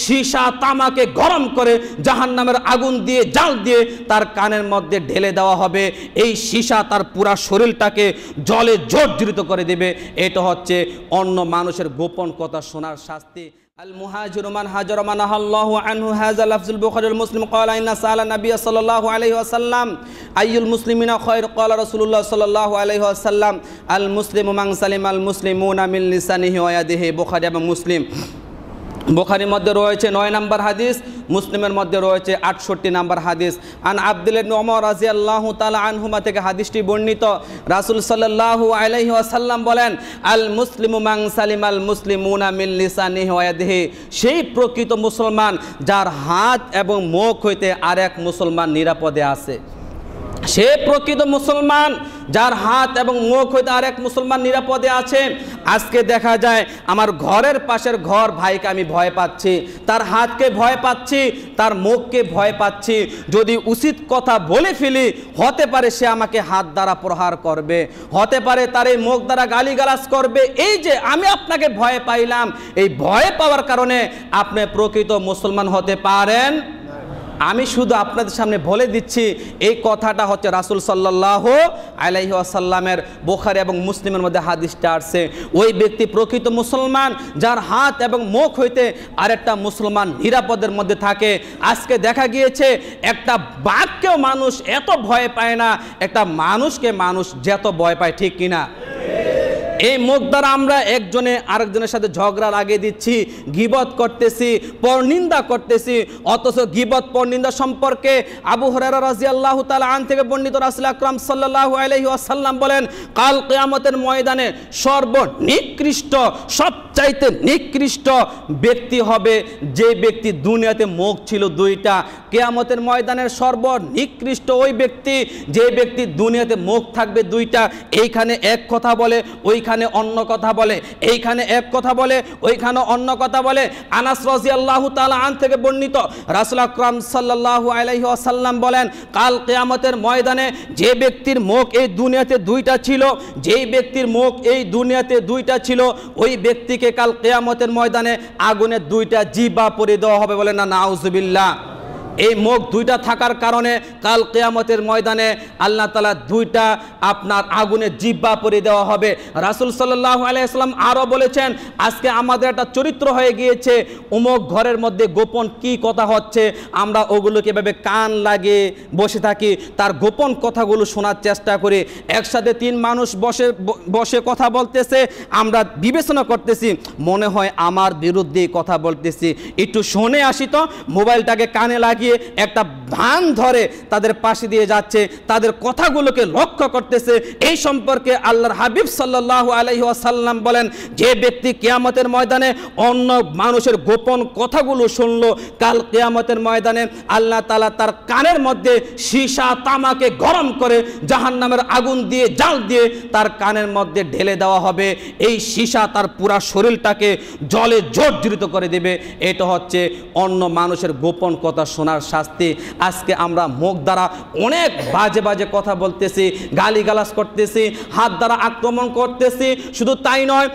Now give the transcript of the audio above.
সীসা তামাকে গরম করে জাহান্নামের আগুন দিয়ে জাল দিয়ে তার কানের মধ্যে ঢেলে দেওয়া হবে। এই সীসা তার পুরা শরীরটাকে জলে জর্জরিত করে দেবে। এটা হচ্ছে অন্য মানুষের গোপন কথা শোনার শাস্তি। আল মুহাজিরু মান হাজারা মান আল্লাহু আনহু হাযা লাফজুল বুখারী ওয়াল মুসলিম ক্বালা ইন্না সাআলা নবী সাল্লাল্লাহু আলাইহি ওয়াসাল্লাম আইয়ুল মুসলিমিনা খায়র ক্বালা রাসূলুল্লাহ সাল্লাল্লাহু আলাইহি ওয়াসাল্লাম আল মুসলিমু মান সালিমাল মুসলিমুনা মিন লিসানিহি ওয়া ইয়াদিহি। বুখারী এবং মুসলিম। বুখারীর মধ্যে রয়েছে 9 নম্বর হাদিস, মুসলিমের মধ্যে রয়েছে 68 নম্বর হাদিস। আন আব্দুল্লাহ ইবনে ওমর রাদিয়াল্লাহু তাআলা আনহুমা থেকে হাদিসটি বর্ণিত। রাসূল সাল্লাল্লাহু আলাইহি ওয়াসাল্লাম বলেন, আল মুসলিমু মান সালিমাল মুসলিমুনা মিন লিসানিহি ওয়া ইয়াদিহি। সেই প্রকৃত মুসলমান যার হাত এবং মুখ হইতে আরেক মুসলমান নিরাপদে আছে। সে প্রকৃত মুসলমান যার হাত এবং মুখ হইতে আরেক মুসলমান নিরাপদে আছে। আজকে দেখা যায় আমার ঘরের পাশের ঘর ভাইকে আমি ভয় পাচ্ছি, তার হাতকে ভয় পাচ্ছি, তার মুখকে ভয় পাচ্ছি। যদি উচিত কথা বলে ফেলি হতে পারে সে আমাকে হাত দ্বারা প্রহার করবে, হতে পারে তার এই মুখ দ্বারা গালিগালাজ করবে। এই যে আমি আপনাকে ভয় পাইলাম, এই ভয় পাওয়ার কারণে আপনি প্রকৃত মুসলমান হতে পারেন। আমি শুধু আপনাদের সামনে বলে দিচ্ছি, এই কথাটা হচ্ছে রাসূল সাল্লাল্লাহু আলাইহি ওয়াসাল্লামের বুখারী এবং মুসলিমের মধ্যে হাদিসটা আসছে। ওই ব্যক্তি প্রকৃত মুসলমান যার হাত এবং মুখ হইতে আরেকটা মুসলমান নিরাপদের মধ্যে থাকে। আজকে দেখা গিয়েছে একটা বাঘকেও মানুষ এত ভয় পায় না, একটা মানুষকে মানুষ যত ভয় পায়, ঠিক কিনা? এই মুখ দ্বারা আমরা একজনে আরেকজনের সাথে ঝগড়া লাগিয়ে দিচ্ছি, গীবত করতেছি, পরনিন্দা করতেছি। অথচ গীবত পরনিন্দা সম্পর্কে আবু হুরায়রা রাদিয়াল্লাহু তাআলা আন থেকে বর্ণিত রাসূল আকরাম সাল্লাল্লাহু আলাইহি ওয়াসাল্লাম বলেন, কাল কিয়ামতের ময়দানে সর্বনিকৃষ্ট সবচাইতে নিকৃষ্ট ব্যক্তি হবে যে ব্যক্তি দুনিয়াতে মুখ ছিল দুইটা। কিয়ামতের ময়দানের সর্বনিকৃষ্ট ওই ব্যক্তি যে ব্যক্তি দুনিয়াতে মুখ থাকবে দুইটা। এইখানে এক কথা বলে, ওইখানে অন্য কথা বলে, এইখানে এক কথা বলে, ওইখানে অন্য কথা বলে। আনাস রাদিয়াল্লাহু তাআলা আন থেকে বর্ণিত রাসূল আকরাম সাল্লাল্লাহু আলাইহি ওয়াসাল্লাম বলেন, কাল কিয়ামতের ময়দানে যে ব্যক্তির মুখ এই দুনিয়াতে দুইটা ছিল, যেই ব্যক্তির মুখ এই দুনিয়াতে দুইটা ছিল, ওই ব্যক্তিকে কাল কিয়ামতের ময়দানে আগুনের দুইটা জিহ্বা পরিয়ে দেওয়া হবে। বলেন না নাউজুবিল্লাহ। এই মুখ দুইটা থাকার কারণে কাল কিয়ামতের ময়দানে আল্লাহ তাআলা দুইটা আপনার আগুনের জিহ্বা পরিয়ে দেওয়া হবে। রাসূল সাল্লাল্লাহু আলাইহি ওয়াসাল্লাম আরও বলেছেন, আজকে আমাদের একটা চরিত্র হয়ে গিয়েছে, অমুক ঘরের মধ্যে গোপন কি কথা হচ্ছে আমরা ওগুলোকে এভাবে কান লাগিয়ে বসে থাকি, তার গোপন কথাগুলো শোনার চেষ্টা করি। একসাথে 3 মানুষ বসে কথা বলতেছে, আমরা বিবেচনা করতেছি মনে হয় আমার বিরুদ্ধে কথা বলতেছি, একটু শুনে আসি তো। মোবাইলটাকে কানে লাগিয়ে একটা ভান ধরে তাদের পাশে দিয়ে যাচ্ছে, তাদের কথাগুলোকে লক্ষ্য করতেছে। এই সম্পর্কে আল্লাহর হাবিব সাল্লাল্লাহু আলাইহি ওয়াসাল্লাম বলেন, যে ব্যক্তি কিয়ামতের ময়দানে অন্য মানুষের গোপন কথাগুলো শুনলো, কাল কিয়ামতের ময়দানে আল্লাহ তাআলা তার কানের মধ্যে সীসা তামাকে গরম করে জাহান্নামের আগুন দিয়ে জাল দিয়ে তার কানের মধ্যে ঢেলে দেওয়া হবে। এই সীসা তার পুরা শরীরটাকে জলে জর্জরিত করে দেবে। এটা হচ্ছে অন্য মানুষের গোপন কথা শোনার শাস্তি। আজকে আমরা মুখ দ্বারা অনেক বাজে বাজে কথা বলতেছি, গালিগালাজ করতেছি, হাত দ্বারা আক্রমণ করতেছি। শুধু তাই নয়,